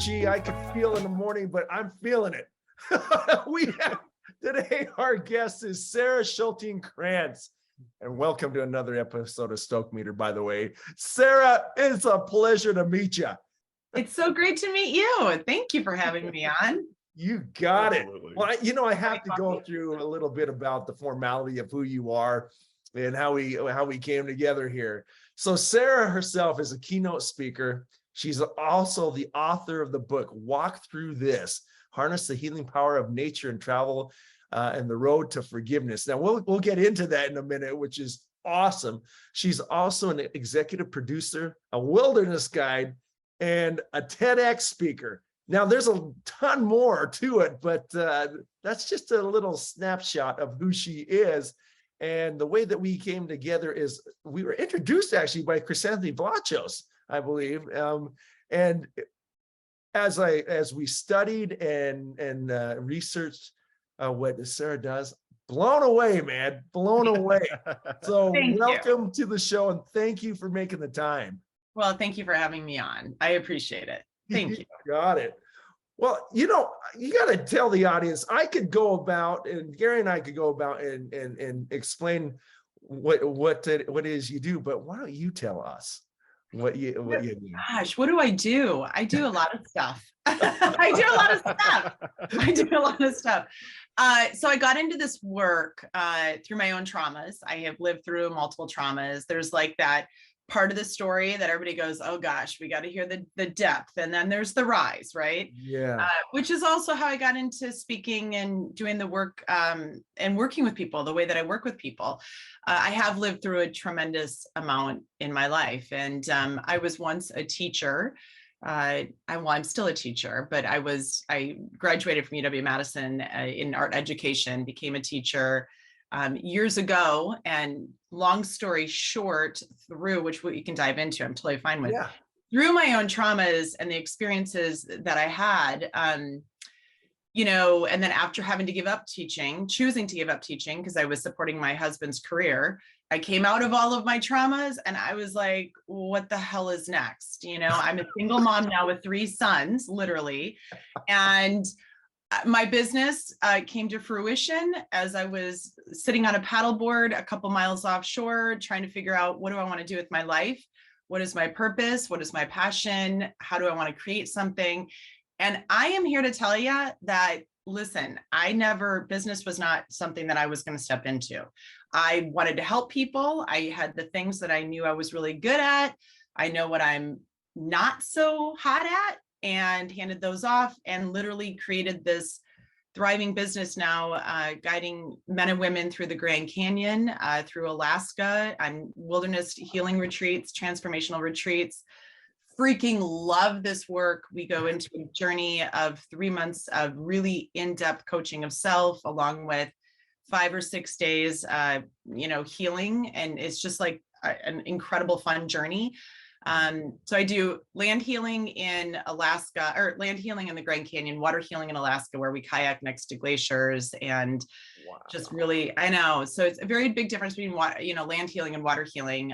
energy I could feel in the morning, but I'm feeling it. Today, our guest is Sara Schulting Kranz. And welcome to another episode of Stoke Meter, by the way. Sara, it's a pleasure to meet you. It's so great to meet you. Thank you for having me on. You got Absolutely. it. Well, I have to go through a little bit about the formality of who you are and how we came together here. So Sara herself is a keynote speaker. She's also the author of the book, Walk Through This, Harness the Healing Power of Nature and Travel and the Road to Forgiveness. Now, we'll get into that in a minute, which is awesome. She's also an executive producer, a wilderness guide, and a TEDx speaker. Now, there's a ton more to it, but that's just a little snapshot of who she is. And the way that we came together is we were introduced actually by Chrysanthemum Vlachos, I believe. And as we studied and researched what Sara does, blown away, man, blown away. So welcome to the show and thank you for making the time. Well, thank you for having me on. I appreciate it. Thank you. Got it. Well, you got to tell the audience, I could go about, and Gary and I could go about and explain what it is you do, but why don't you tell us what you do? Gosh, what do? I do a lot of stuff. I do a lot of stuff. So I got into this work through my own traumas. I have lived through multiple traumas. There's like that part of the story that everybody goes, oh gosh, we got to hear the depth. And then there's the rise, right? Yeah. Which is also how I got into speaking and doing the work and working with people, the way that I work with people. I have lived through a tremendous amount in my life. And I was once a teacher. I'm still a teacher, but I graduated from UW-Madison in art education, became a teacher years ago, and long story short, which we can dive into, I'm totally fine with, through my own traumas and the experiences that I had, and then after having to give up teaching, choosing to give up teaching because I was supporting my husband's career, I came out of all of my traumas and I was like, what the hell is next? I'm a single mom now with 3 sons, literally. And my business came to fruition as I was sitting on a paddleboard a couple miles offshore, trying to figure out, what do I want to do with my life? What is my purpose? What is my passion? How do I want to create something? And I am here to tell you that, listen, business was not something that I was going to step into. I wanted to help people. I had the things that I knew I was really good at. I know what I'm not so hot at, and handed those off and literally created this thriving business now, guiding men and women through the Grand Canyon, through Alaska, on wilderness healing retreats, transformational retreats. Freaking love this work. We go into a journey of 3 months of really in-depth coaching of self, along with 5 or 6 days, healing. And it's just like an incredible fun journey. So I do land healing in Alaska, or land healing in the Grand Canyon, water healing in Alaska, where we kayak next to glaciers, and just really, I know. So it's a very big difference between land healing and water healing.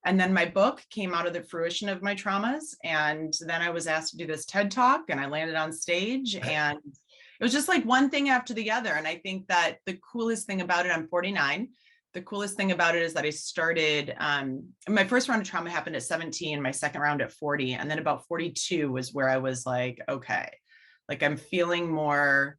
And then my book came out of the fruition of my traumas. And then I was asked to do this TED Talk, and I landed on stage, and it was just like one thing after the other. And I think that the coolest thing about it, I'm 49. The coolest thing about it is that I started, my first round of trauma happened at 17, my second round at 40. And then about 42 was where I was like, okay, like I'm feeling more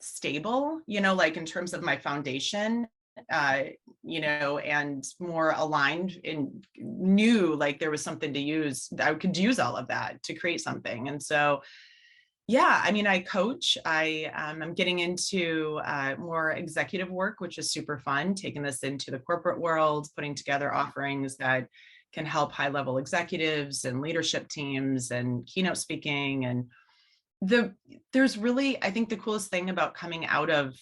stable, like in terms of my foundation, and more aligned, and knew like there was something to use. I could use all of that to create something. And so, yeah, I mean, I coach. I'm getting into more executive work, which is super fun, taking this into the corporate world, putting together offerings that can help high-level executives and leadership teams and keynote speaking. And there's really, I think the coolest thing about coming out of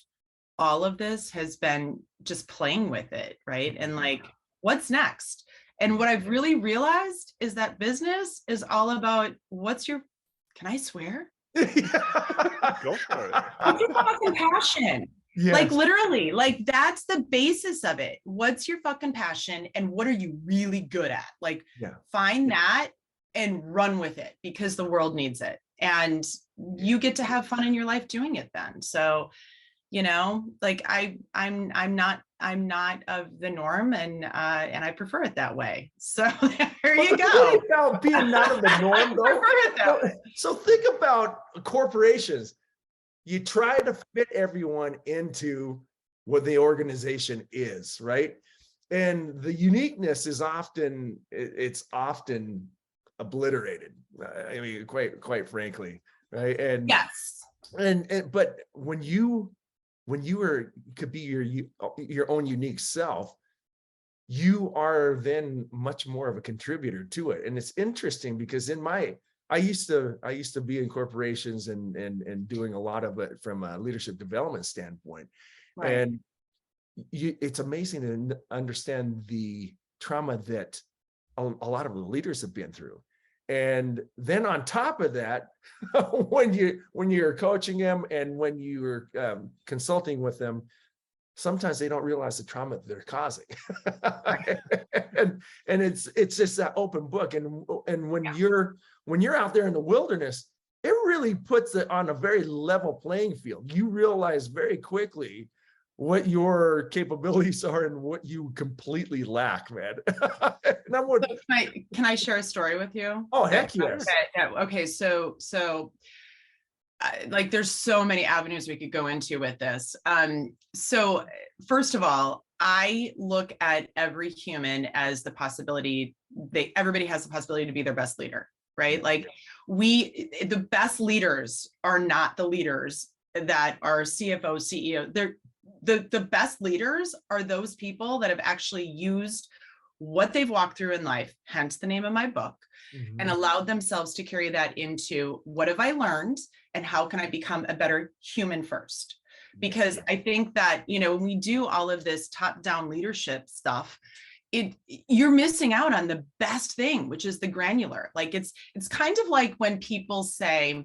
all of this has been just playing with it, right? And like, what's next? And what I've really realized is that business is all about can I swear? Go for it. What's your fucking passion? Yes. Like literally, like that's the basis of it. What's your fucking passion and what are you really good at? Like find that and run with it because the world needs it. and you get to have fun in your life doing it then. So, you know, like I'm not of the norm, and I prefer it that way. So there you go. About being not of the norm, though. I prefer it that way. So think about corporations. You try to fit everyone into what the organization is, right? And the uniqueness is often obliterated. I mean, quite frankly, right? And Yes. but when you could be your own unique self, you are then much more of a contributor to it. And it's interesting because I used to be in corporations and doing a lot of it from a leadership development standpoint. Right. And it's amazing to understand the trauma that a lot of the leaders have been through. And then on top of that, when you're coaching them and when you're consulting with them, sometimes they don't realize the trauma that they're causing. and it's just that open book. And when you're out there in the wilderness, it really puts it on a very level playing field. You realize very quickly what your capabilities are and what you completely lack, man. And Can I share a story with you? Oh, heck yes. Okay. So like there's so many avenues we could go into with this. So first of all, I look at every human as the possibility, everybody has the possibility to be their best leader, right? Like the best leaders are not the leaders that are CFO, CEO. They're the best leaders are those people that have actually used what they've walked through in life, hence the name of my book, and allowed themselves to carry that into what have I learned and how can I become a better human first? Because I think that, you know, when we do all of this top-down leadership stuff, you're missing out on the best thing, which is the granular. Like it's kind of like when people say,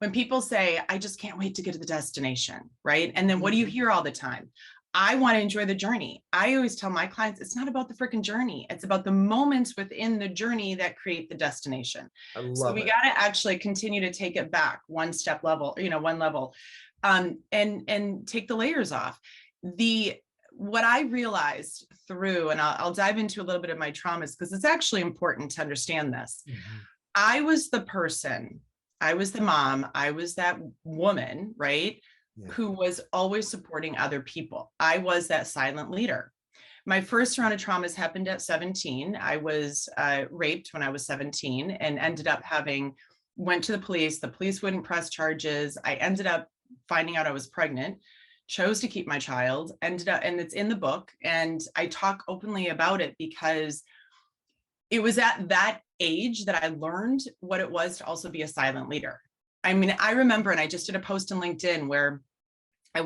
I just can't wait to get to the destination, right? And then what do you hear all the time? I want to enjoy the journey. I always tell my clients, it's not about the freaking journey. It's about the moments within the journey that create the destination. So we got to actually continue to take it back one level, and take the layers off. What I realized through, and I'll dive into a little bit of my traumas because it's actually important to understand this. I was the person, I was the mom, I was that woman, right? Yeah. Who was always supporting other people. I was that silent leader. My first round of traumas happened at 17. I was raped when I was 17 and ended up went to the police. The police wouldn't press charges. I ended up finding out I was pregnant, chose to keep my child, and it's in the book. And I talk openly about it because it was at that age that I learned what it was to also be a silent leader. I mean, I remember, and I just did a post on LinkedIn where I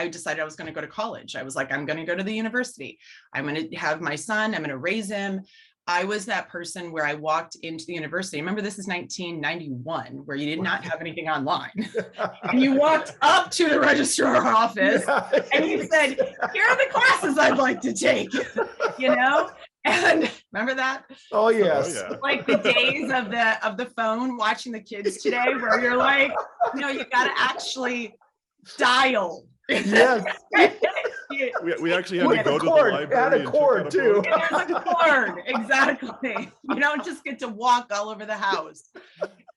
decided I was going to go to college. I was like, I'm going to go to the university. I'm going to have my son. I'm going to raise him. I was that person where I walked into the university. Remember, this is 1991, where you did not have anything online. And you walked up to the registrar office and you said, here are the classes I'd like to take, you know? And remember that? Oh, yes. Oh, yeah. Like the days of the phone watching the kids today, where you're like, no, you got to actually dial. Yes. We actually had to go to the library. Had a cord too. There's a cord, exactly. You don't just get to walk all over the house.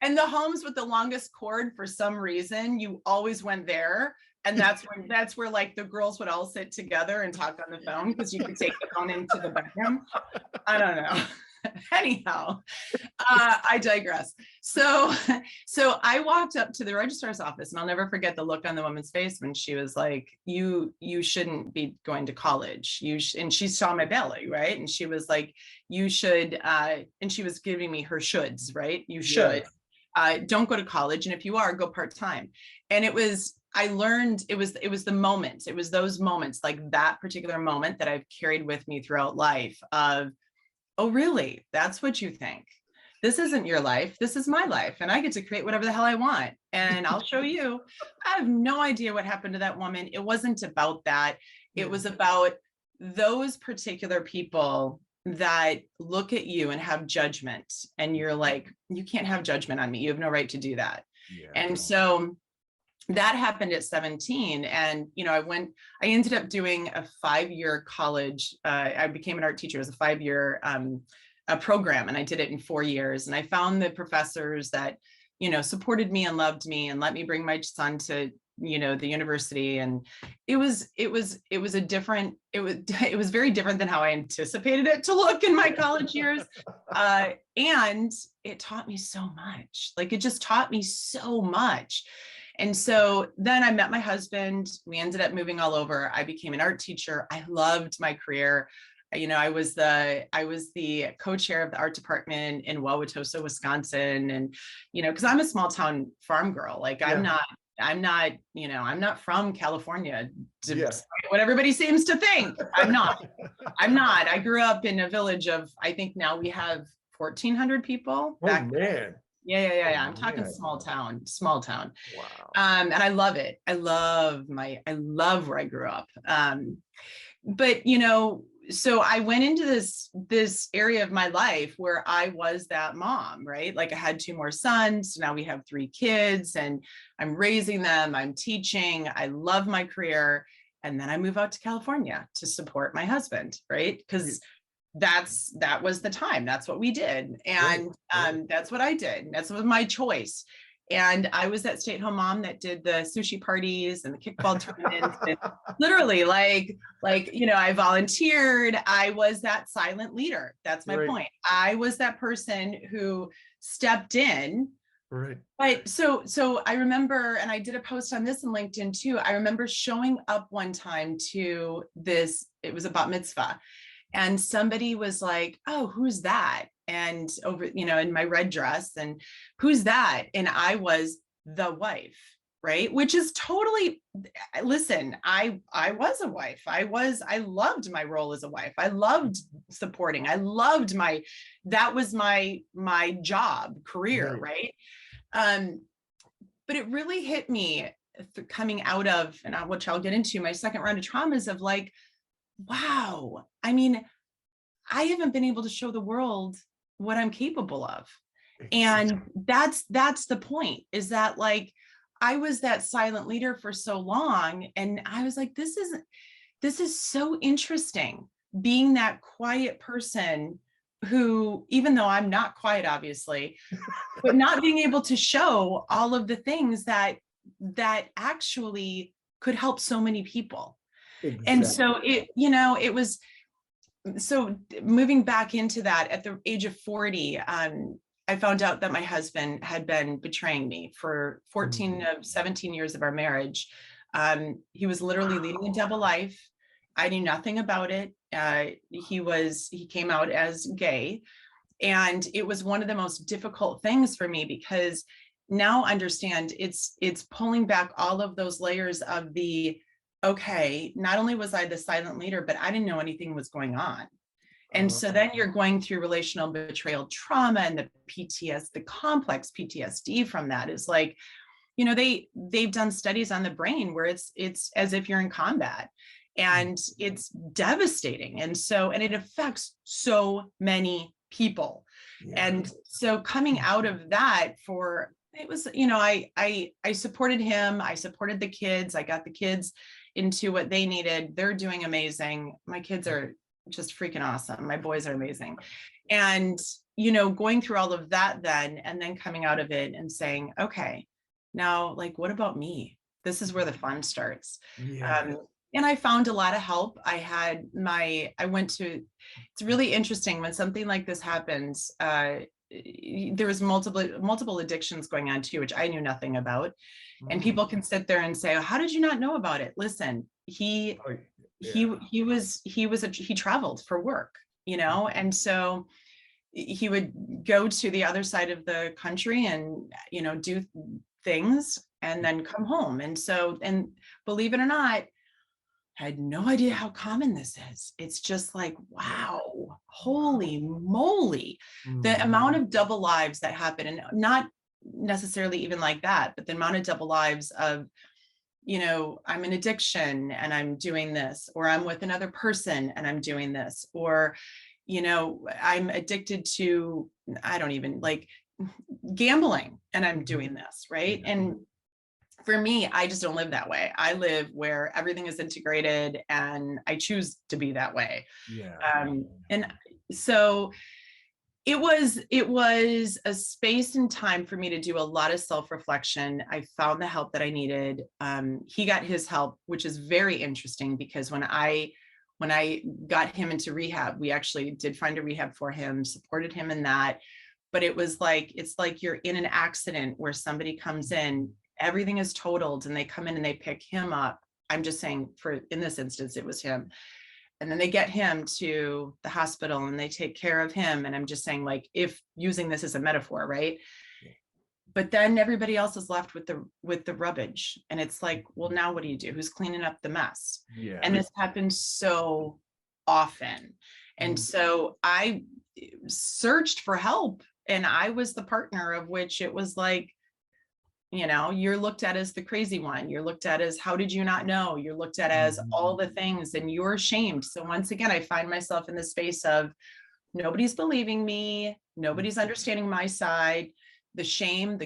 And the homes with the longest cord, for some reason, you always went there. And that's where like the girls would all sit together and talk on the phone because you could take the phone into the bedroom. I don't know. Anyhow, I digress. So I walked up to the registrar's office, and I'll never forget the look on the woman's face when she was like, you shouldn't be going to college. And she saw my belly, right? And she was like, you should, and she was giving me her shoulds, right? You should, don't go to college. And if you are, go part-time. And I learned it was the moment. It was those moments, like that particular moment, that I've carried with me throughout life of, oh, really? That's what you think? This isn't your life. This is my life. And I get to create whatever the hell I want. And I'll show you. I have no idea what happened to that woman. It wasn't about that. It was about those particular people that look at you and have judgment, and you're like, you can't have judgment on me. You have no right to do that. Yeah. And so that happened at 17. And, I ended up doing a 5-year college. I became an art teacher. It was a 5-year program, and I did it in 4 years. And I found the professors that, supported me and loved me and let me bring my son to, the university. And it was very different than how I anticipated it to look in my college years. And it taught me so much. Like, it just taught me so much. And so then I met my husband. We ended up moving all over. I became an art teacher. I loved my career. I was the co-chair of the art department in Wauwatosa, Wisconsin. And, because I'm a small town farm girl. Like, I'm not from California, despite what everybody seems to think. I'm not. I grew up in a village of, I think now we have 1,400 people. Oh, man. Yeah. I'm talking small town. Wow. And I love it. I love where I grew up. But, so I went into this area of my life where I was that mom, right? Like, I had 2 more sons. Now we have 3 kids, and I'm raising them. I'm teaching. I love my career. And then I move out to California to support my husband, right? Because that was the time. That's what we did. And that's what I did. That was my choice. And I was that stay-at-home mom that did the sushi parties and the kickball tournaments. And literally, like, I volunteered. I was that silent leader. That's my point. I was that person who stepped in. Right. But so I remember, and I did a post on this in LinkedIn too. I remember showing up one time to this, it was a bat mitzvah. And somebody was like, oh, who's that? And over, in my red dress, and who's that? And I was the wife, right? Which is totally, listen, I was a wife. I loved my role as a wife. I loved supporting. That was my job, career, right? But it really hit me coming out of, and which I'll get into, my second round of traumas of like, wow, I mean, I haven't been able to show the world what I'm capable of. And that's the point, is that, like, I was that silent leader for so long. And I was like, this is so interesting, being that quiet person who, even though I'm not quiet, obviously, but not being able to show all of the things that actually could help so many people. Exactly. And so it was, so moving back into that at the age of 40, I found out that my husband had been betraying me for 14 of 17 years of our marriage. He was literally leading a double life. I knew nothing about it. He came out as gay. And it was one of the most difficult things for me, because now understand it's pulling back all of those layers of okay, not only was I the silent leader, but I didn't know anything was going on. And so then you're going through relational betrayal trauma and the PTSD, the complex PTSD from that is like, they've done studies on the brain where it's as if you're in combat, and it's devastating. And it affects so many people. Yeah. And so coming out of that, it was, I supported him. I supported the kids. I got the kids into what they needed. They're doing amazing. My kids are just freaking awesome. My boys are amazing. And, going through all of that then, and then coming out of it and saying, okay, now, like, what about me? This is where the fun starts. Yeah. And I found a lot of help. It's really interesting when something like this happens. There was multiple addictions going on too, which I knew nothing about. And people can sit there and say, oh, how did you not know about it? Listen, he traveled for work, and so he would go to the other side of the country and, do things and then come home. And believe it or not, I had no idea how common this is. It's just like, wow, holy moly, the amount of double lives that happen, and not necessarily even like that, but the amount of double lives of, I'm in addiction and I'm doing this, or I'm with another person and I'm doing this, or, I'm addicted to, I don't even like gambling, and I'm doing this, right? And for me, I just don't live that way. I live where everything is integrated, and I choose to be that way. And so it was a space and time for me to do a lot of self-reflection. I found the help that I needed. He got his help, which is very interesting, because when I got him into rehab, we actually did find a rehab for him, supported him in that. But it was like, it's like you're in an accident where somebody comes in, everything is totaled, and they come in and they pick him up. I'm just saying, in this instance, it was him. And then they get him to the hospital and they take care of him. And I'm just saying, like, if using this as a metaphor, right? But then everybody else is left with the rubbish. And it's like, well, now what do you do? Who's cleaning up the mess? And this happens so often. And so I searched for help, and I was the partner of which it was like, you're looked at as the crazy one. You're looked at as, how did you not know? You're looked at as all the things, and you're shamed. So once again, I find myself in the space of nobody's believing me. Nobody's understanding my side. The shame,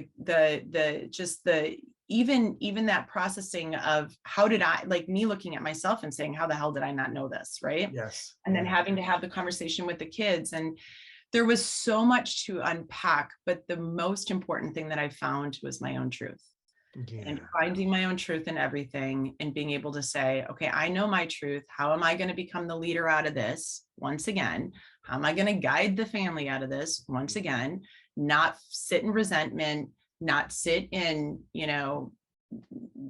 even that processing of how did I, like me looking at myself and saying, how the hell did I not know this? Right. Yes. And then having to have the conversation with the kids. And there was so much to unpack, but the most important thing that I found was my own truth. And finding my own truth in everything, and being able to say, okay, I know my truth. How am I going to become the leader out of this? Once again, how am I going to guide the family out of this? Once again, not sit in resentment, not sit in,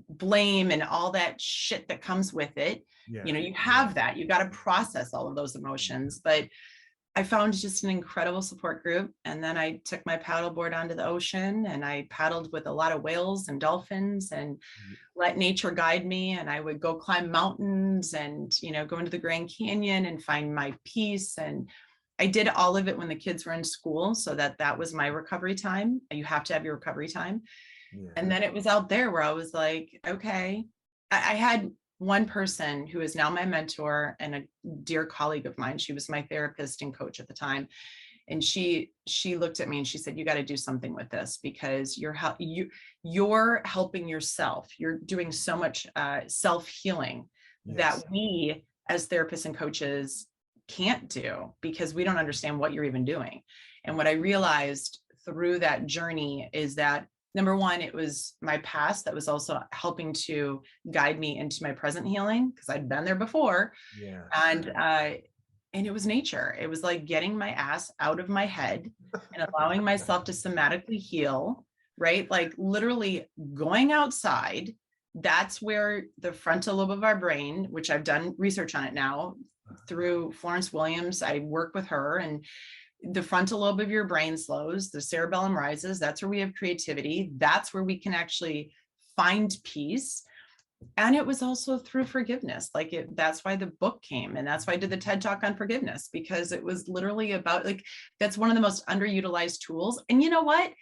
blame and all that shit that comes with it. You have that, you got to process all of those emotions. But I found just an incredible support group. And then I took my paddleboard onto the ocean, and I paddled with a lot of whales and dolphins, and let nature guide me. And I would go climb mountains and, go into the Grand Canyon and find my peace. And I did all of it when the kids were in school, so that was my recovery time. You have to have your recovery time. And then it was out there where I was like, okay, I had one person who is now my mentor and a dear colleague of mine. She was my therapist and coach at the time. And she looked at me and she said, you got to do something with this, because you're helping yourself. You're doing so much self-healing that we as therapists and coaches can't do, because we don't understand what you're even doing. And what I realized through that journey is that, number one, it was my past that was also helping to guide me into my present healing, because I'd been there before. And it was nature. It was like getting my ass out of my head and allowing myself to somatically heal, right? Like literally going outside. That's where the frontal lobe of our brain, which I've done research on it now through Florence Williams. I work with her, and the frontal lobe of your brain slows, the cerebellum rises. That's where we have creativity. That's where we can actually find peace. And it was also through forgiveness. That's why the book came. And that's why I did the TED Talk on forgiveness, because it was literally about, that's one of the most underutilized tools. And you know what?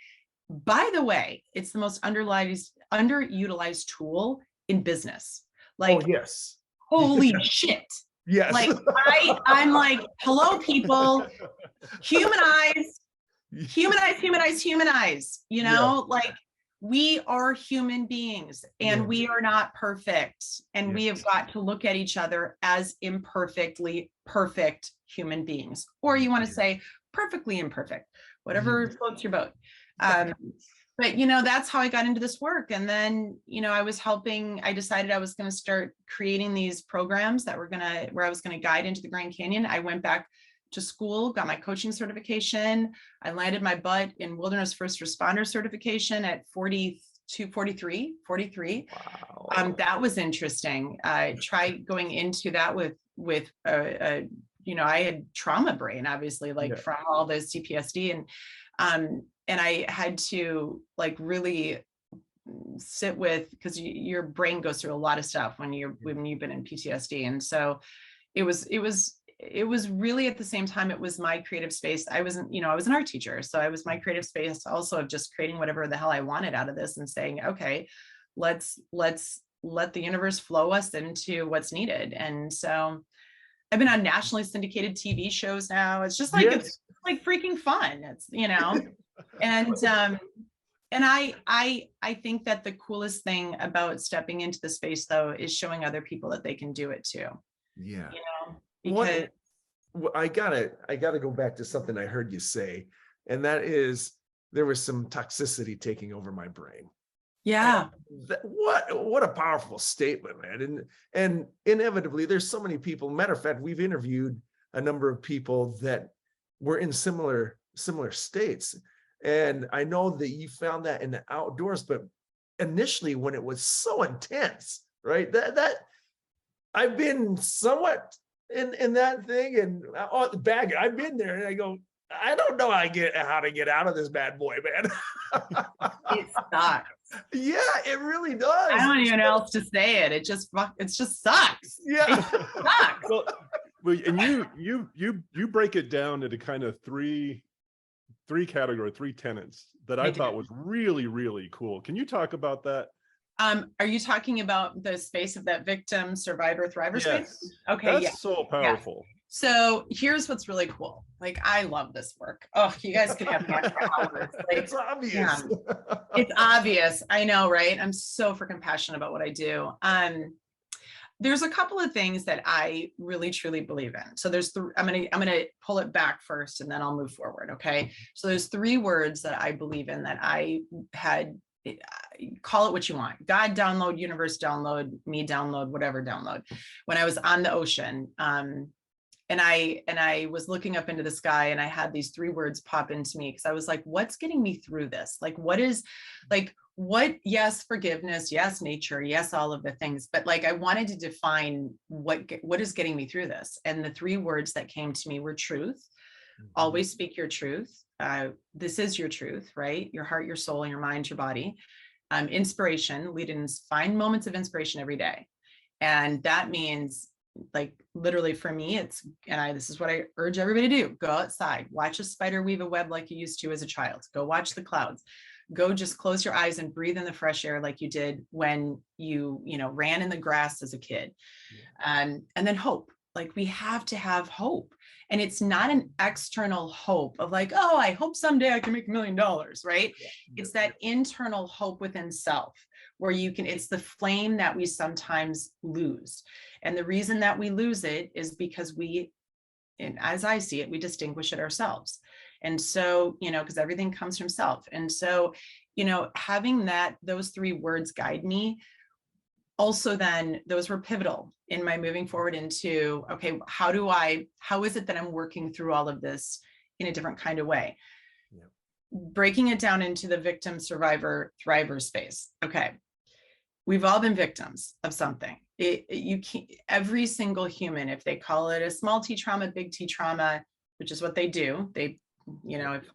By the way, it's the most underutilized tool in business. Yes. Holy shit. Yes. I'm like, hello, people, humanize, we are human beings, and we are not perfect. And we have got to look at each other as imperfectly perfect human beings, or you want to say perfectly imperfect, whatever floats your boat. But, that's how I got into this work. And then, I decided I was going to start creating these programs where I was going to guide into the Grand Canyon. I went back to school, got my coaching certification. I landed my butt in wilderness first responder certification at 43. Wow. That was interesting. I tried going into that with I had trauma brain, obviously, from all this CPSD, and I had to really sit with, because your brain goes through a lot of stuff when you've been in PTSD. And so it was really, at the same time, it was my creative space. I was an art teacher. So I was my creative space also of just creating whatever the hell I wanted out of this, and saying, okay, let's let the universe flow us into what's needed. And so I've been on nationally syndicated TV shows now. It's just like, Yes. it's like freaking fun. It's, and I think that the coolest thing about stepping into the space though is showing other people that they can do it too. Yeah. Because I gotta go back to something I heard you say, and that is there was some toxicity taking over my brain. yeah, What a powerful statement, man. And inevitably there's so many people. Matter of fact, we've interviewed a number of people that were in similar states. And I know that you found that in the outdoors, but initially when it was so intense, right? That I've been somewhat in that thing, and back I've been there, and I go, I don't know how to get out of this bad boy, man. it sucks. Yeah, it really does. I don't even know else to say it. It just sucks. Yeah. It sucks. Well, and you break it down into kind of three tenets that I thought was really, really cool. Can you talk about that? Are you talking about the space of that victim, survivor, thriver space? Okay, that's so powerful. Yeah. So here's what's really cool. Like, I love this work. Oh, you guys could have me on for hours. Like, It's obvious. yeah, it's obvious. I know, right? I'm so freaking passionate about what I do. There's a couple of things that I really truly believe in. So there's I'm gonna pull it back first, and then I'll move forward. Okay. So there's 3 words that I believe in that I had. Call it what you want. God download, universe download, me download, whatever download. When I was on the ocean, and I was looking up into the sky, and I had these 3 words pop into me, because I was like, what's getting me through this? Like, yes, forgiveness, yes, nature, yes, all of the things. But like, I wanted to define what is getting me through this. And the 3 words that came to me were truth. Always speak your truth. This is your truth, right? Your heart, your soul, your mind, your body. Inspiration, find moments of inspiration every day. And that means, like, literally for me, this is what I urge everybody to do. Go outside, watch a spider weave a web like you used to as a child. Go watch the clouds. Go just close your eyes and breathe in the fresh air like you did when you ran in the grass as a kid. And then hope. Like, we have to have hope. And it's not an external hope of like, oh, I hope someday I can make $1 million, right? Yeah. It's that internal hope within self, where it's the flame that we sometimes lose. And the reason that we lose it is because and as I see it, we distinguish it ourselves. And so, because everything comes from self. And so, having those 3 words guide me. Also, then those were pivotal in my moving forward into, okay, how is it that I'm working through all of this in a different kind of way? Yeah. Breaking it down into the victim, survivor, thriver space. Okay. We've all been victims of something. Every single human, if they call it a small T trauma, big T trauma, which is what they do, if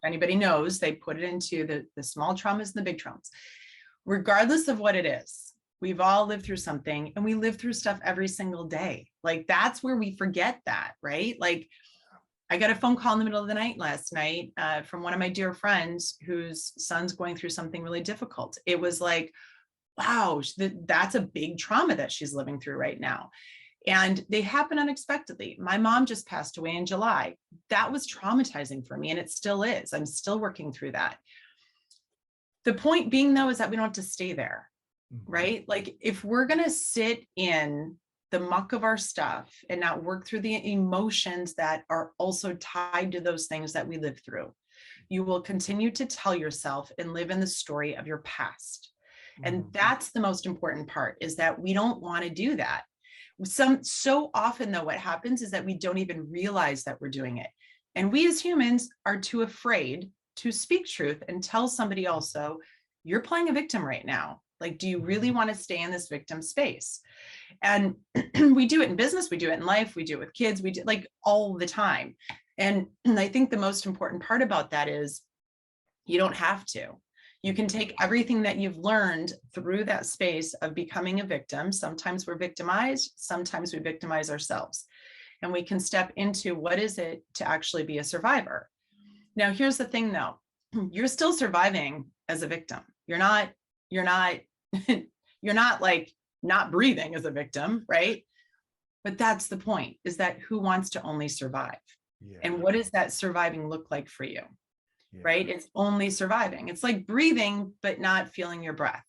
anybody knows, they put it into the small traumas and the big traumas. Regardless of what it is, we've all lived through something, and we live through stuff every single day. Like, that's where we forget that, right? Like, I got a phone call in the middle of the night last night from one of my dear friends whose son's going through something really difficult. It was like, wow, that's a big trauma that she's living through right now. And they happen unexpectedly. My mom just passed away in July. That was traumatizing for me, and it still is. I'm still working through that. The point being, though, is that we don't have to stay there. Right? Like, if we're going to sit in the muck of our stuff and not work through the emotions that are also tied to those things that we live through, you will continue to tell yourself and live in the story of your past. And that's the most important part, is that we don't want to do that. So often, though, what happens is that we don't even realize that we're doing it. And we as humans are too afraid to speak truth and tell somebody also, you're playing a victim right now. Like, do you really want to stay in this victim space? And we do it in business, we do it in life, we do it with kids, we do like all the time. And I think the most important part about that is you don't have to. You can take everything that you've learned through that space of becoming a victim. Sometimes we're victimized, sometimes we victimize ourselves. And we can step into what is it to actually be a survivor. Now, here's the thing though, you're still surviving as a victim. You're not like not breathing as a victim, right? But that's the point, is that who wants to only survive? Yeah. And what does that surviving look like for you? Yeah. Right? It's only surviving. It's like breathing, but not feeling your breath.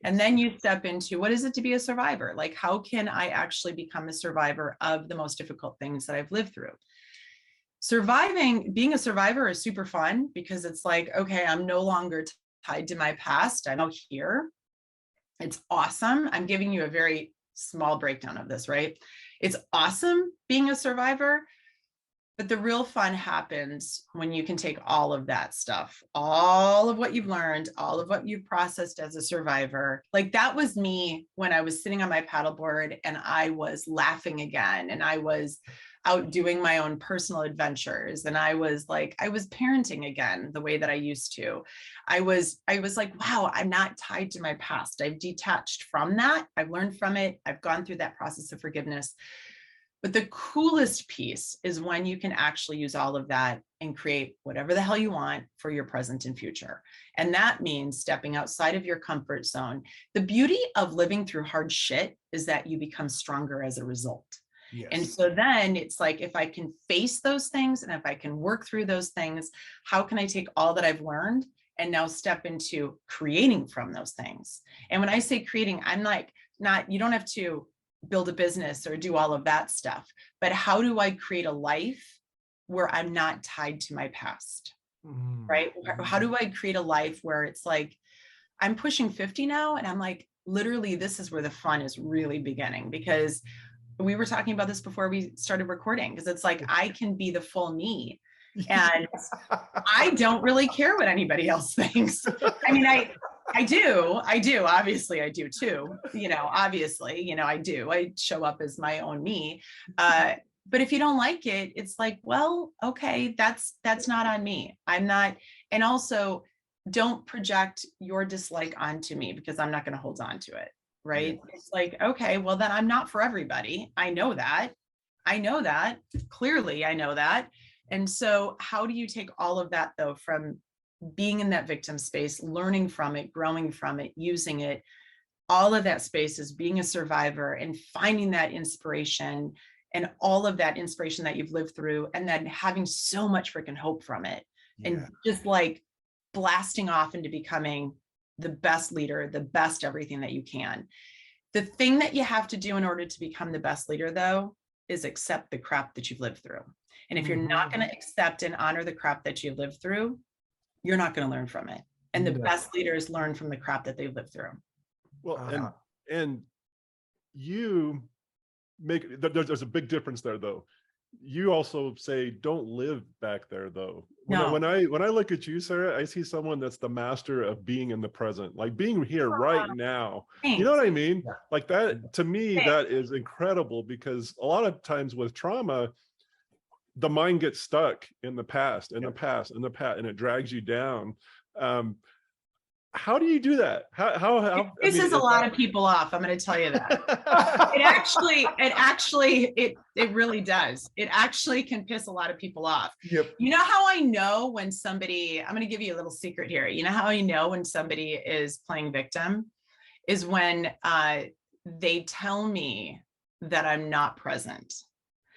And then you step into, what is it to be a survivor? Like, how can I actually become a survivor of the most difficult things that I've lived through? Being a survivor is super fun because it's like, okay, I'm no longer tied to my past. I'm now here. It's awesome. I'm giving you a very small breakdown of this, right? It's awesome being a survivor, but the real fun happens when you can take all of that stuff, all of what you've learned, all of what you've processed as a survivor. Like, that was me when I was sitting on my paddleboard and I was laughing again, and I was out doing my own personal adventures, and I was parenting again the way that I used to. I was like, wow, I'm not tied to my past. I've detached from that. I've learned from it. I've gone through that process of forgiveness. But the coolest piece is when you can actually use all of that and create whatever the hell you want for your present and future. And that means stepping outside of your comfort zone. The beauty of living through hard shit is that you become stronger as a result. Yes. And so then it's like, if I can face those things and if I can work through those things, how can I take all that I've learned and now step into creating from those things? And when I say creating, I'm like, you don't have to build a business or do all of that stuff, but how do I create a life where I'm not tied to my past, right? How do I create a life where it's like, I'm pushing 50 now, and I'm like, literally, this is where the fun is really beginning, because we were talking about this before we started recording, because it's like, I can be the full me, and I don't really care what anybody else thinks. I mean, I do, obviously I do too, obviously, I do, I show up as my own me. But if you don't like it, it's like, well, okay, that's not on me. I'm not. And also, don't project your dislike onto me, because I'm not going to hold on to it. Right. Yeah. It's like, okay, well, then I'm not for everybody. I know that. Clearly, I know that. And so how do you take all of that, though, from being in that victim space, learning from it, growing from it, using it, all of that space is being a survivor and finding that inspiration and all of that inspiration that you've lived through, and then having so much freaking hope from it. Yeah. And just like blasting off into becoming the best leader, the best everything that you can. The thing that you have to do in order to become the best leader, though, is accept the crap that you've lived through. And if you're not going to accept and honor the crap that you've lived through, you're not going to learn from it. And the best leaders learn from the crap that they've lived through. Well, and you make, there's a big difference there, though. You also say, don't live back there, though. When I look at you, Sarah, I see someone that's the master of being in the present, like being here right now. Thanks. You know what I mean? Yeah. Like that, to me, Thanks. that is incredible, because a lot of times with trauma, the mind gets stuck in the past, and it drags you down. How do you do that? How it pisses a lot of people off. I'm going to tell you that. It really does. It actually can piss a lot of people off. Yep. You know how I know when somebody, I'm going to give you a little secret here. You know how I know when somebody is playing victim is when they tell me that I'm not present.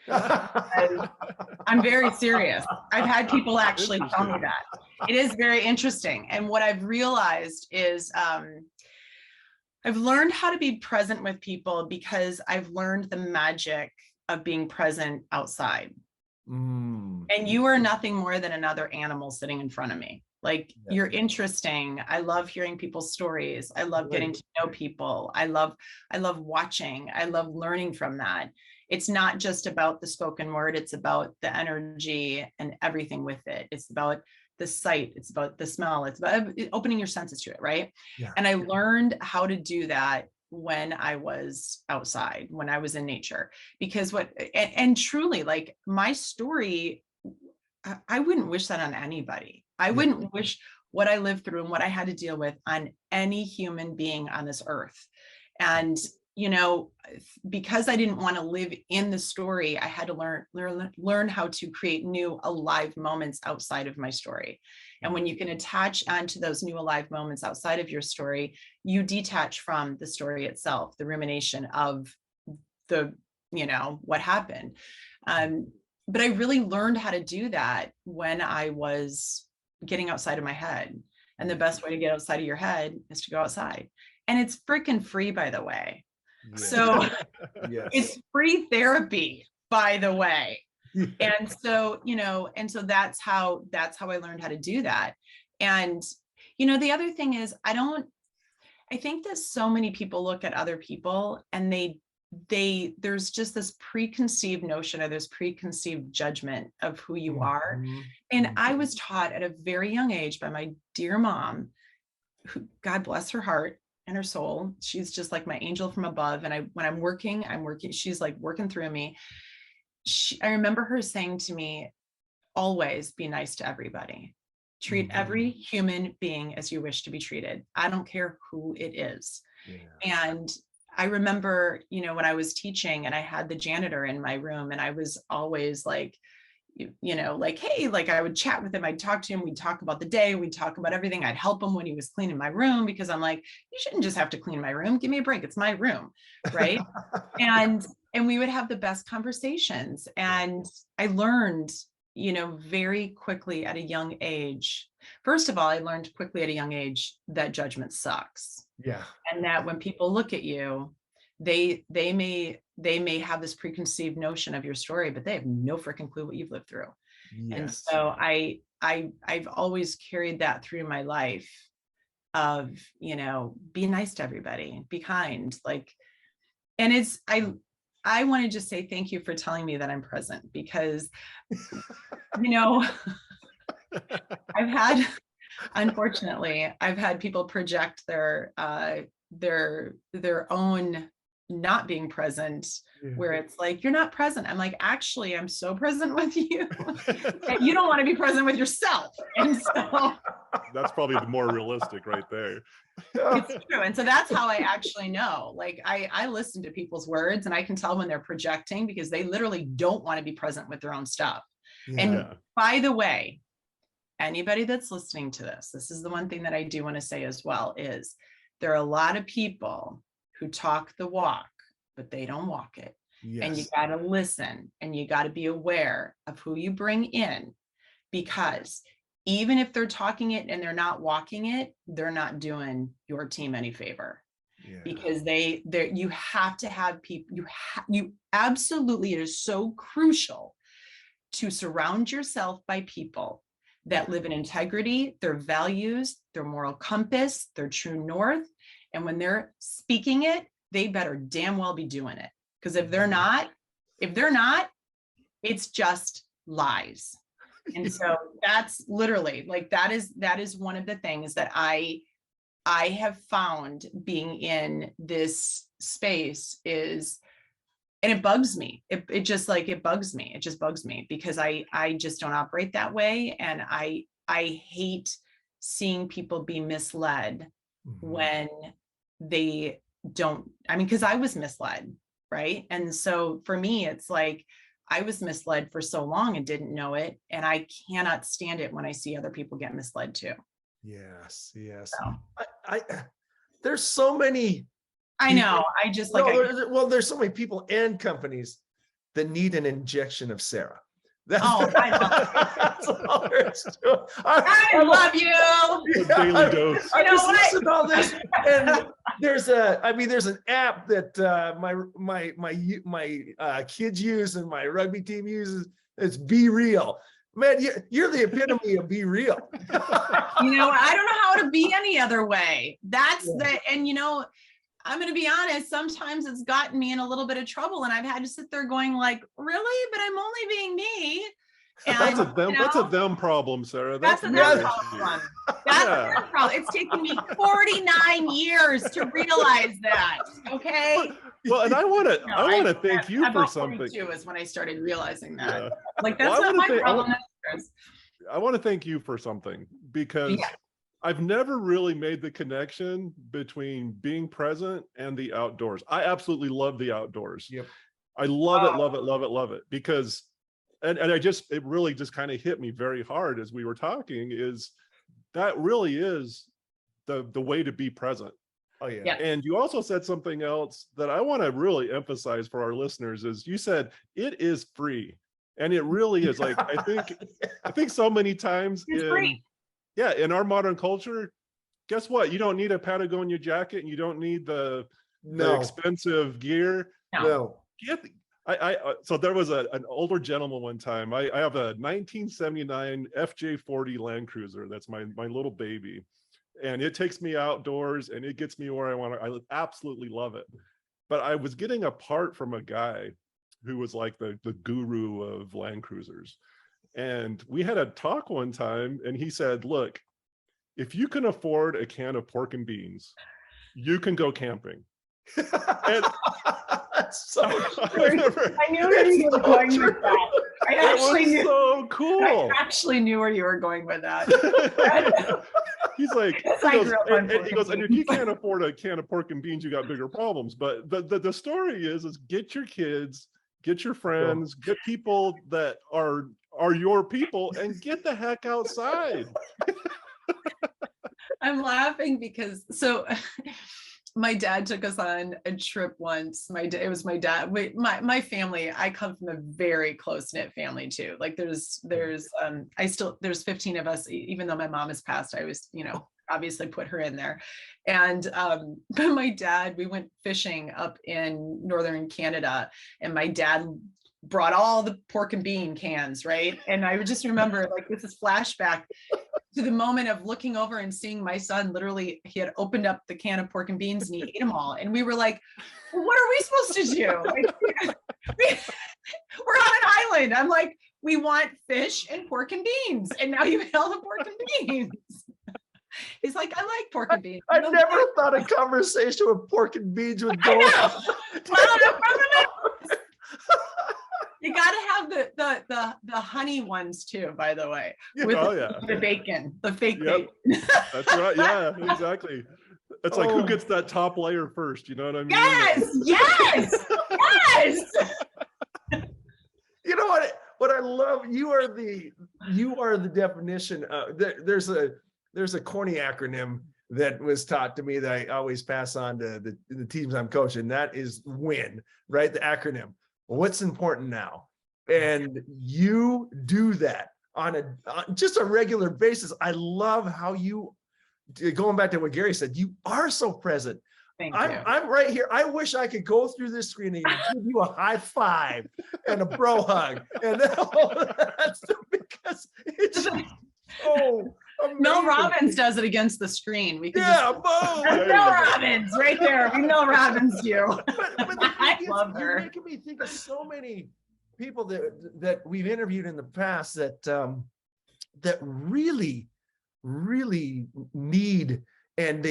I'm very serious. I've had people actually tell me that. It is very interesting. And what I've realized is I've learned how to be present with people because I've learned the magic of being present outside. And you are nothing more than another animal sitting in front of me. Like, you're interesting. I love hearing people's stories. I love getting to know people. I love watching. I love learning from that. It's not just about the spoken word. It's about the energy and everything with it. It's about the sight. It's about the smell. It's about opening your senses to it, right? Yeah. And I learned how to do that when I was outside, when I was in nature, because and truly, like, my story, I wouldn't wish that on anybody. I wouldn't wish what I lived through and what I had to deal with on any human being on this earth. And because I didn't want to live in the story, I had to learn how to create new alive moments outside of my story. And when you can attach onto those new alive moments outside of your story, you detach from the story itself, the rumination of the what happened. But I really learned how to do that when I was getting outside of my head. And the best way to get outside of your head is to go outside. And it's freaking free, by the way. Yes. So Yes. it's free therapy, by the way. And so, that's how I learned how to do that. And, the other thing is, I think that so many people look at other people and there's just this preconceived notion or this preconceived judgment of who you are. And I was taught at a very young age by my dear mom, who, God bless her heart and her soul. She's just like my angel from above. And when I'm working, she's like working through me. I remember her saying to me, always be nice to everybody. Treat every human being as you wish to be treated. I don't care who it is. Yeah. And I remember, when I was teaching and I had the janitor in my room, and I was always like, hey, like I would chat with him. I'd talk to him. We'd talk about the day. We'd talk about everything. I'd help him when he was cleaning my room, because I'm like, you shouldn't just have to clean my room. Give me a break. It's my room. Right. And we would have the best conversations. And I learned, very quickly at a young age. First of all, I learned quickly at a young age that judgment sucks. Yeah. And that when people look at you, they may have this preconceived notion of your story, but they have no freaking clue what you've lived through. Yes. And so I've always carried that through my life of, be nice to everybody, be kind, and I want to just say thank you for telling me that I'm present, because, unfortunately, I've had people project their own not being present, where it's like, you're not present. I'm like, actually, I'm so present with you that you don't want to be present with yourself. And so that's probably the more realistic right there. It's true. And so that's how I actually know. Like I listen to people's words, and I can tell when they're projecting, because they literally don't want to be present with their own stuff. Yeah. And by the way, anybody that's listening to this is the one thing that I do want to say as well, is there are a lot of people who talk the walk, but they don't walk it. Yes. And you got to listen, and you got to be aware of who you bring in, because even if they're talking it and they're not walking it, they're not doing your team any favor. Yeah. Because you have to have people, you absolutely, it is so crucial to surround yourself by people that live in integrity, their values, their moral compass, their true north. And when they're speaking it, they better damn well be doing it. Because if they're not, it's just lies. And so that's literally that is one of the things that I have found being in this space is, and it bugs me. It just bugs me. It just bugs me, because I just don't operate that way. And I hate seeing people be misled when they don't, because I was misled. Right. And so for me, it's like, I was misled for so long and didn't know it. And I cannot stand it when I see other people get misled too. Yes. So. There's so many. I know. I just there's so many people and companies that need an injection of Sara. I love you. Daily dose. I just listened to all this, and there's an app that my kids use and my rugby team uses. It's Be Real. Man, you're the epitome of Be Real. I don't know how to be any other way. That's I'm going to be honest, sometimes it's gotten me in a little bit of trouble, and I've had to sit there going like, really? But I'm only being me. And, that's a them problem, Sara. That's a them problem. That's a them problem. It's taken me 49 years to realize that. Okay. Well, and I want to thank you for something. 42 is when I started realizing that. Yeah. That's not my problem. I want to thank you for something, because I've never really made the connection between being present and the outdoors. I absolutely love the outdoors. Yep. I love it, because, and it really just kind of hit me very hard as we were talking, is that really is the way to be present. Oh yeah. Yeah. And you also said something else that I want to really emphasize for our listeners is you said it is free. And it really is. Like, I think so many times It's free. in our modern culture, guess what? You don't need a Patagonia jacket and you don't need the expensive gear. No. So there was an older gentleman one time. I have a 1979 FJ40 Land Cruiser. That's my little baby. And it takes me outdoors and it gets me where I want to. I absolutely love it. But I was getting a part from a guy who was like the guru of Land Cruisers. And we had a talk one time and he said, look, if you can afford a can of pork and beans, you can go camping. And that's so I knew where you were going with that. I actually knew. So cool. I actually knew where you were going with that. He's like, he goes, and if you can't afford a can of pork and beans, you got bigger problems. But the story is get your kids, get your friends, get people that are your people, and get the heck outside. I'm laughing because my dad took us on a trip once. It was my dad. My family, I come from a very close-knit family too. Like there's 15 of us, even though my mom has passed, I was, obviously put her in there. And but my dad, we went fishing up in northern Canada, and my dad brought all the pork and bean cans, right? And I would just remember, like, this is flashback to the moment of looking over and seeing my son, literally, he had opened up the can of pork and beans and he ate them all. And we were like, well, what are we supposed to do? Like, we're on an island. I'm like, we want fish and pork and beans. And now you have all the pork and beans. He's like, I like pork and beans. I never thought a conversation with pork and beans would go. You got to have the honey ones too, by the way. With the bacon, the fake bacon. That's right. Yeah, exactly. It's like, who gets that top layer first? You know what I mean? Yes. You know what I love? You are the definition. There's a corny acronym that was taught to me that I always pass on to the teams I'm coaching. That is WIN, right? The acronym. What's important now? And you do that on just a regular basis. I love how you, going back to what Gary said, you are so present. Thank you. I'm right here. I wish I could go through this screen and give you a high five and a bro hug. And that's because it's so amazing. Mel Robbins does it against the screen. We can boom. Mel Robbins right there. We Mel Robbins you. But I love her. You're making me think of so many people that we've interviewed in the past that really need, and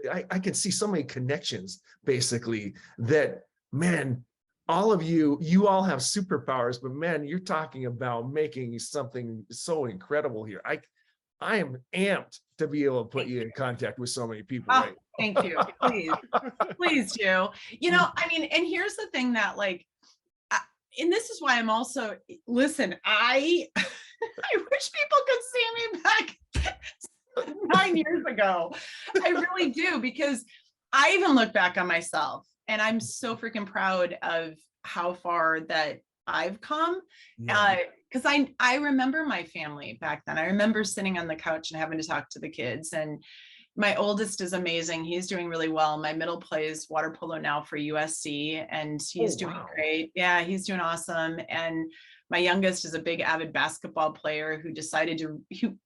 I can see so many connections basically that, man, all of you all have superpowers, but man, you're talking about making something so incredible here. I am amped to be able to put you in contact with so many people. Oh, right? Thank you. Please do. I mean, and here's the thing that, like, and this is why I'm also, listen, I wish people could see me back 9 years ago. I really do, because I even look back on myself and I'm so freaking proud of how far that I've come. Because I remember my family back then. I remember sitting on the couch and having to talk to the kids, and my oldest is amazing. He's doing really well. My middle plays water polo now for USC, and he's doing great. Yeah, he's doing awesome. And my youngest is a big avid basketball player who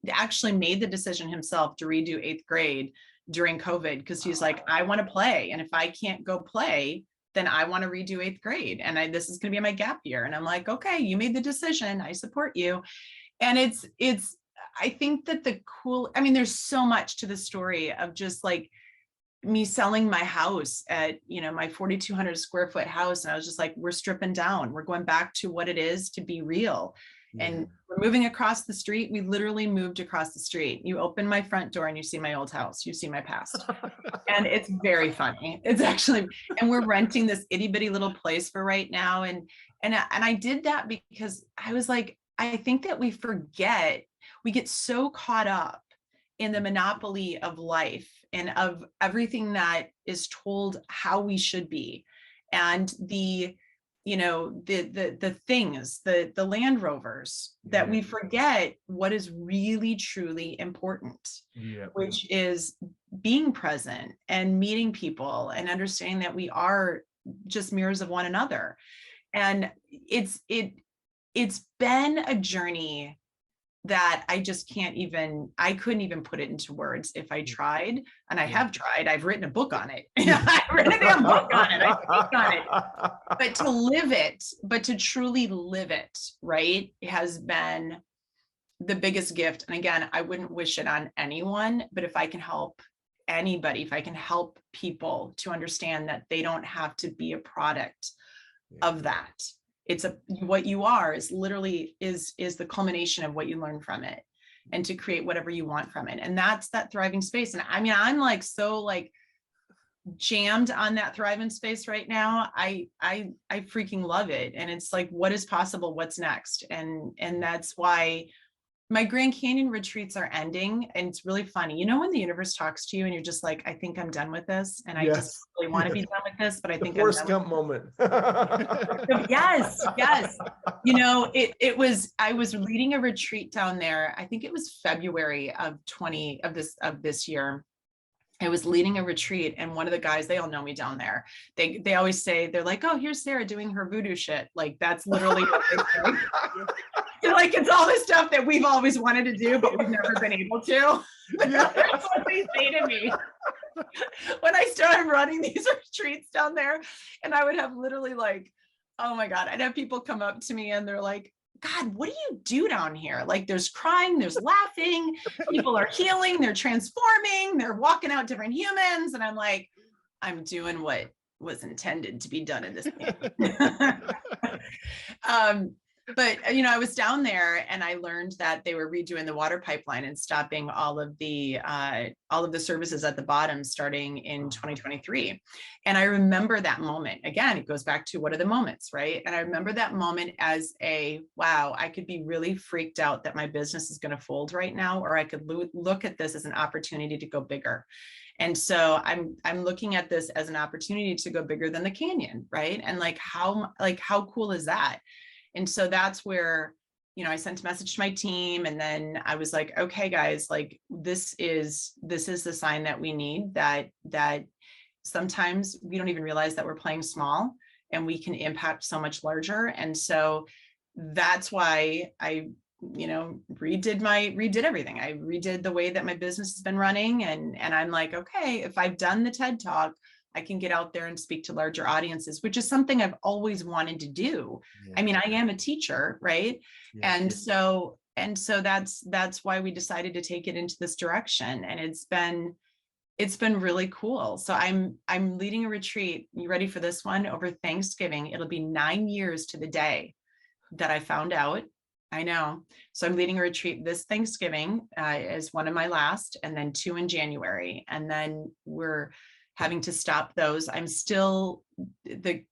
actually made the decision himself to redo 8th grade during COVID, because he's like, I want to play. And if I can't go play, then I want to redo 8th grade. And this is going to be my gap year. And I'm like, okay, you made the decision. I support you. And I think that there's so much to the story of just like me selling my house at, my 4,200 square foot house. And I was just like, we're stripping down. We're going back to what it is to be real. And we're moving across the street. We literally moved across the street. You open my front door and you see my old house. You see my past. And it's very funny. It's actually, and we're renting this itty bitty little place for right now. And I did that because I was like, I think that we get so caught up in the monopoly of life and of everything that is told how we should be. And the things, the Land Rovers, that we forget what is really, truly important, which is being present and meeting people and understanding that we are just mirrors of one another. And it's been a journey that I just I couldn't even put it into words if I tried. And I have tried. I've written a book on it. I've written a damn book on it. I speak on it. But to live it, but to truly live it, right, has been the biggest gift. And again, I wouldn't wish it on anyone, but if I can help anybody, if I can help people to understand that they don't have to be a product of that. What you are is literally is the culmination of what you learn from it, and to create whatever you want from it. And that's that thriving space. And I mean, I'm like so like jammed on that thriving space right now. I freaking love it. And it's like, what is possible? What's next? And that's why my Grand Canyon retreats are ending. And it's really funny. You know, when the universe talks to you and you're just like, I think I'm done with this. And I just really want to be done with this, but I think Forrest Gump moment. Yes. You know, I was leading a retreat down there. I think it was February of this year. I was leading a retreat, and one of the guys, they all know me down there. They always say, they're like, oh, here's Sarah doing her voodoo shit. Like, that's literally what they say. Like, it's all this stuff that we've always wanted to do, but we've never been able to. That's what they say to me when I started running these retreats down there. And I would have literally like, oh my God, I'd have people come up to me and they're like, God, what do you do down here? Like, there's crying, there's laughing, people are healing, they're transforming, they're walking out different humans. And I'm like, I'm doing what was intended to be done in this But, you know, I was down there and I learned that they were redoing the water pipeline and stopping all of the services at the bottom starting in 2023. And I remember that moment. Again, it goes back to what are the moments, right? And I remember that moment as wow, I could be really freaked out that my business is going to fold right now, or I could look at this as an opportunity to go bigger. And so I'm looking at this as an opportunity to go bigger than the canyon, right? And how cool is that? And so that's where, you know, I sent a message to my team, and then I was like, okay, guys, like, this is the sign that we need, that sometimes we don't even realize that we're playing small and we can impact so much larger. And so that's why I, you know, redid everything. I redid the way that my business has been running. And I'm like, okay, if I've done the TED Talk, I can get out there and speak to larger audiences, which is something I've always wanted to do. I mean, I am a teacher, right? And so that's why we decided to take it into this direction. And it's been really cool. So I'm leading a retreat. You ready for this one? Over Thanksgiving. It'll be 9 years to the day that I found out. I know. So I'm leading a retreat this Thanksgiving as one of my last, and then 2 in January. And then we're having to stop those. I'm still I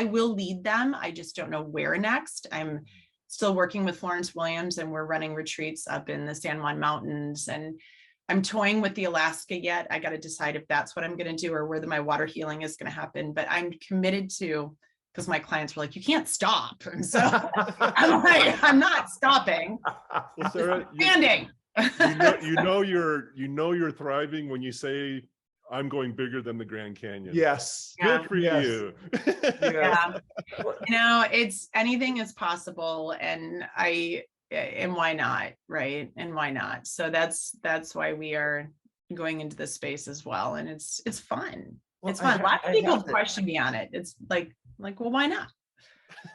will lead them. I just don't know where next. I'm still working with Florence Williams, and we're running retreats up in the San Juan Mountains, and I'm toying with the Alaska yet. I got to decide if that's what I'm going to do or where my water healing is going to happen. But I'm committed to, because my clients were like, you can't stop. And so I'm like, I'm not stopping. Well, Sarah, standing. you know you're thriving when you say, I'm going bigger than the Grand Canyon. Yes. Good for you. Yeah. You know, anything is possible, and why not, right? And why not? So that's why we are going into this space as well. And it's fun. Well, it's fun. Lots of people question me on it. It's like, well, why not?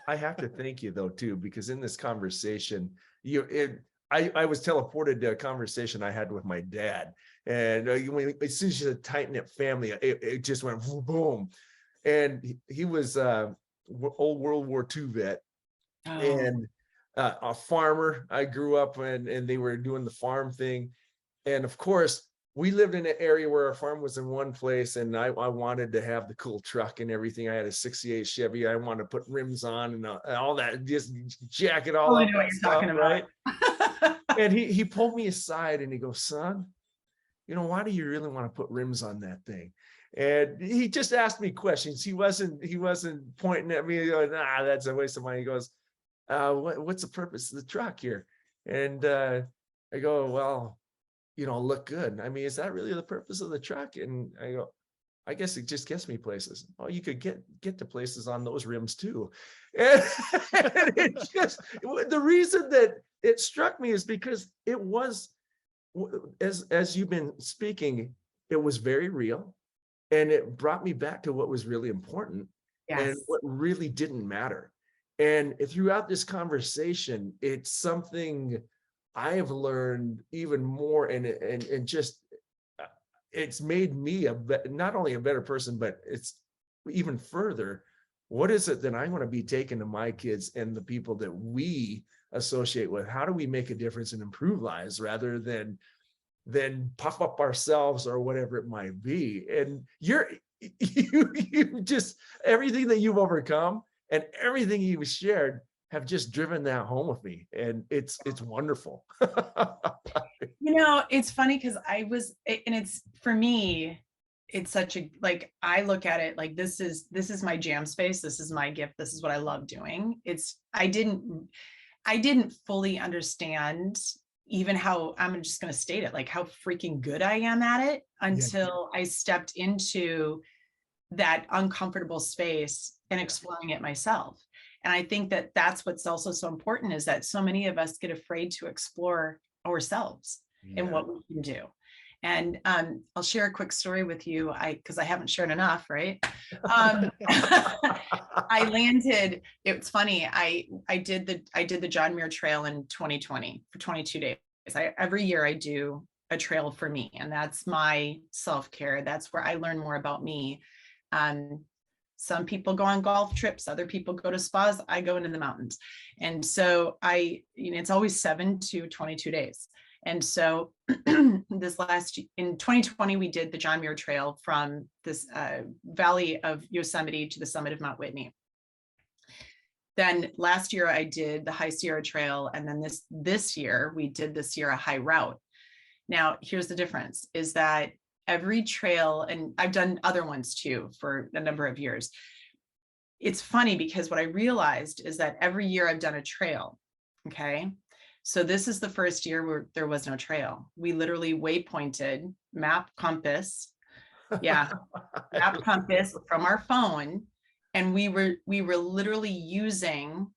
I have to thank you though, too, because in this conversation, I was teleported to a conversation I had with my dad. And as soon as you said tight-knit family, it just went boom. And he was old World War II vet, and a farmer. I grew up and they were doing the farm thing. And of course, we lived in an area where our farm was in one place, and I wanted to have the cool truck and everything. I had a 68 Chevy. I wanted to put rims on and all that, just jack it all up. I know what you're talking about. Right? And he pulled me aside and he goes, son, why do you really want to put rims on that thing? And he just asked me questions. He wasn't pointing at me going, nah, that's a waste of money. He goes, what's the purpose of the truck here? And I go, well, look good. I mean, is that really the purpose of the truck? And I go, I guess it just gets me places. Oh, you could get to places on those rims too. And it just, the reason that it struck me is because it was, as you've been speaking, it was very real. And it brought me back to what was really important and what really didn't matter. And throughout this conversation, it's something I have learned even more, and just it's made me not only a better person, but it's even further. What is it that I want to be taking to my kids and the people that we associate with? How do we make a difference and improve lives rather than puff up ourselves or whatever it might be? And you just, everything that you've overcome and everything you've shared have just driven that home with me. And it's wonderful. It's funny because it's, for me, it's such a, like, I look at it like, this is my jam space. This is my gift. This is what I love doing. I didn't fully understand even how, I'm just going to state it, like how freaking good I am at it until I stepped into that uncomfortable space and exploring it myself. And I think that that's what's also so important, is that so many of us get afraid to explore ourselves and what we can do. And I'll share a quick story with you, because I haven't shared enough, right? I landed, it's funny, I did the John Muir Trail in 2020 for 22 days. Every year I do a trail for me, and that's my self-care. That's where I learn more about me. Some people go on golf trips, other people go to spas, I go into the mountains. And so it's always 7 to 22 days. And so in 2020, we did the John Muir Trail from this valley of Yosemite to the summit of Mount Whitney. Then last year I did the High Sierra Trail. And then this year we did the Sierra High Route. Now, here's the difference, is that every trail, and I've done other ones too for a number of years. It's funny because what I realized is that every year I've done a trail. Okay. So this is the first year where there was no trail. We literally waypointed, map, compass. Yeah. Map, compass from our phone. And we were literally using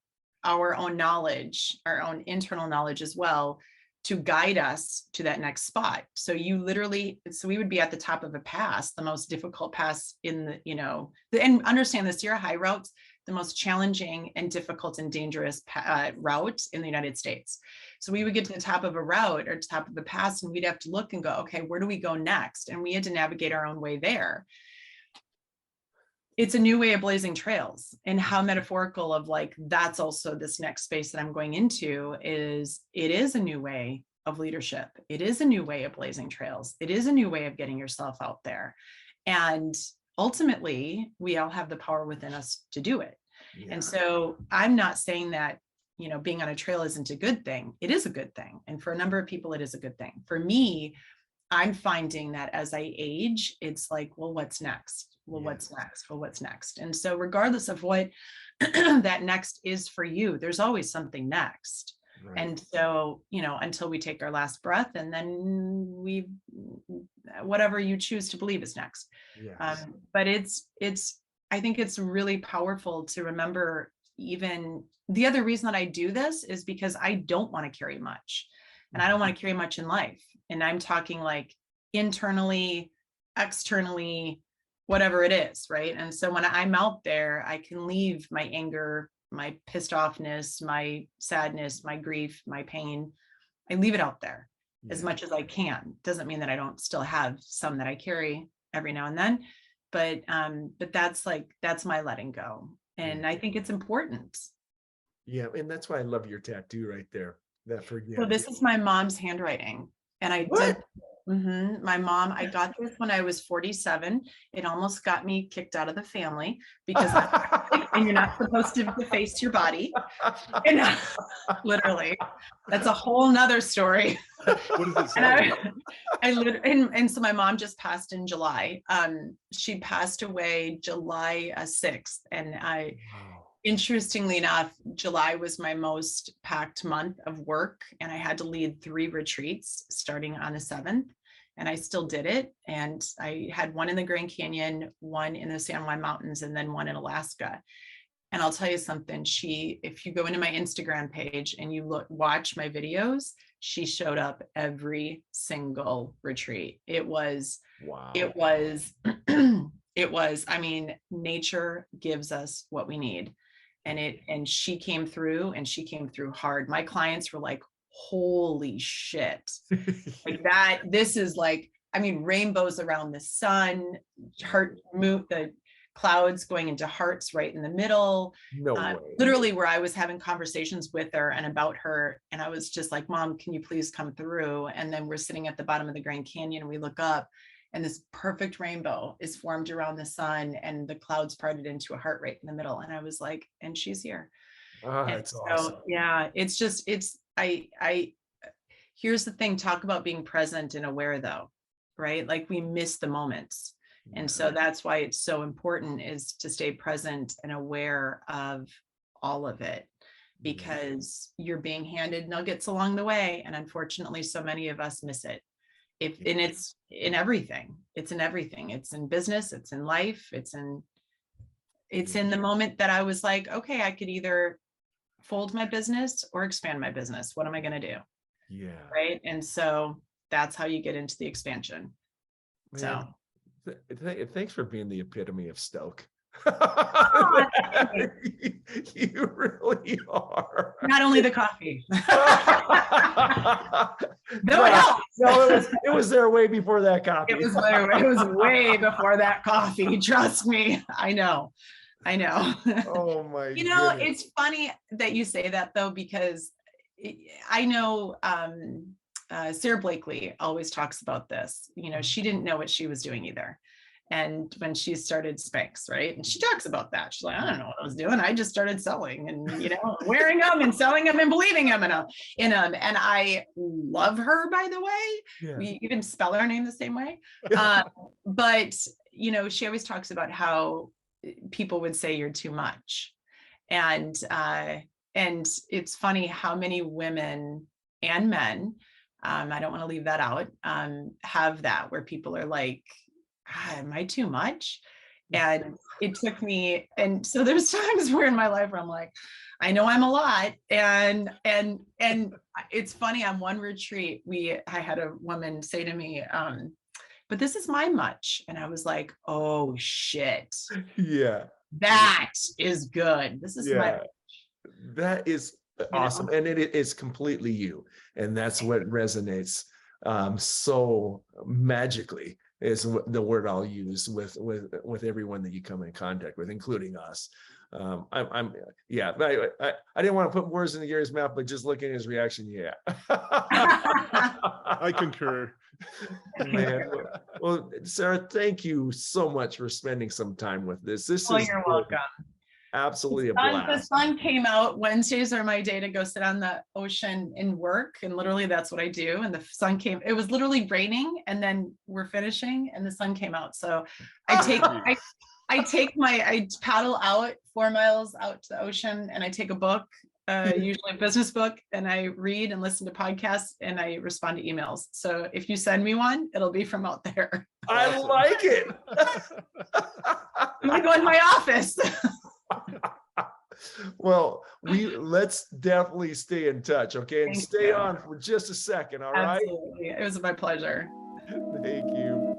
our own knowledge, our own internal knowledge as well, to guide us to that next spot. So we would be at the top of a pass, the most difficult pass in and understand the Sierra High Routes, the most challenging and difficult and dangerous route in the United States. So we would get to the top of a route or top of a pass, and we'd have to look and go, okay, where do we go next? And we had to navigate our own way there. It's a new way of blazing trails, and how metaphorical of like, that's also this next space that I'm going into it is a new way of leadership. It is a new way of blazing trails. It is a new way of getting yourself out there. And ultimately, we all have the power within us to do it. Yeah. And so I'm not saying that, being on a trail isn't a good thing. It is a good thing. And for a number of people, it is a good thing. For me, I'm finding that as I age, it's like, well, what's next? Well, what's next? Well, what's next? And so regardless of what that next is for you, there's always something next. Right. And so, until we take our last breath, and then whatever you choose to believe is next. Yes. But I think it's really powerful to remember, even the other reason that I do this is because I don't want to carry much, and I don't want to carry much in life. And I'm talking like internally, externally, whatever it is, right? And so when I'm out there, I can leave my anger, my pissed offness, my sadness, my grief, my pain. I leave it out there as much as I can. Doesn't mean that I don't still have some that I carry every now and then, but that's my letting go. And I think it's important. Yeah, and that's why I love your tattoo right there. So this is my mom's handwriting, and I did. My mom, I got this when I was 47. It almost got me kicked out of the family because and you're not supposed to deface your body. And literally, that's a whole nother story. What does it say? And so my mom just passed in July. She passed away July 6th. And interestingly enough, July was my most packed month of work. And I had to lead 3 retreats starting on the 7th. And I still did it. And I had one in the Grand Canyon, one in the San Juan Mountains, and then one in Alaska. And I'll tell you something, if you go into my Instagram page and you watch my videos, she showed up every single retreat. It was, I mean, nature gives us what we need. And she came through, and she came through hard. My clients were like, holy shit. Like that, this is like, I mean, rainbows around the sun, the clouds going into hearts right in the middle. No way. Literally where I was having conversations with her and about her. And I was just like, Mom, can you please come through? And then we're sitting at the bottom of the Grand Canyon and we look up and this perfect rainbow is formed around the sun and the clouds parted into a heart right in the middle. And I was like, and she's here. That's awesome. Yeah, it's just, here's the thing, talk about being present and aware though, right? Like we miss the moments. And so that's why it's so important is to stay present and aware of all of it, because you're being handed nuggets along the way. And unfortunately, so many of us miss it. And it's in everything. It's in everything. It's in business. It's in life. It's in the moment that I was like, okay, I could either fold my business or expand my business. What am I going to do? Yeah. Right. And so that's how you get into the expansion. Man. So. Thanks for being the epitome of stoke. You really are. Not only the coffee. No, it was there way before that coffee. It was way before that coffee. Trust me. I know. Oh my goodness. It's funny that you say that though, because I know Sarah Blakely always talks about this. She didn't know what she was doing either. And when she started Spanx, right? And she talks about that. She's like, I don't know what I was doing. I just started selling and, wearing them and selling them and believing them in them. And I love her, by the way. Yeah. We even spell her name the same way. But, she always talks about how people would say you're too much. And it's funny how many women and men, I don't want to leave that out, have that where people are like, am I too much? And it took me, and so there's times where in my life where I'm like, I know I'm a lot. And it's funny, on one retreat, I had a woman say to me, but this is my much. And I was like, oh shit. Yeah. That is good. This is my much. That is awesome. And it is completely you. And that's what resonates so magically, is the word I'll use with everyone that you come in contact with, including us. I didn't want to put words in Gary's mouth, but just looking at his reaction, yeah. I concur. Man. Well, Sara, thank you so much for spending some time with this. You're welcome. Absolutely a blast. The sun came out. Wednesdays are my day to go sit on the ocean and work. And literally that's what I do. And the sun came, it was literally raining and then we're finishing and the sun came out. So I paddle out 4 miles out to the ocean and I take a book, usually a business book, and I read and listen to podcasts and I respond to emails. So if you send me one, it'll be from out there. I like it. I'm gonna go in my office. Well, let's definitely stay in touch, okay? And stay on for just a second, all right? Absolutely. It was my pleasure. Thank you.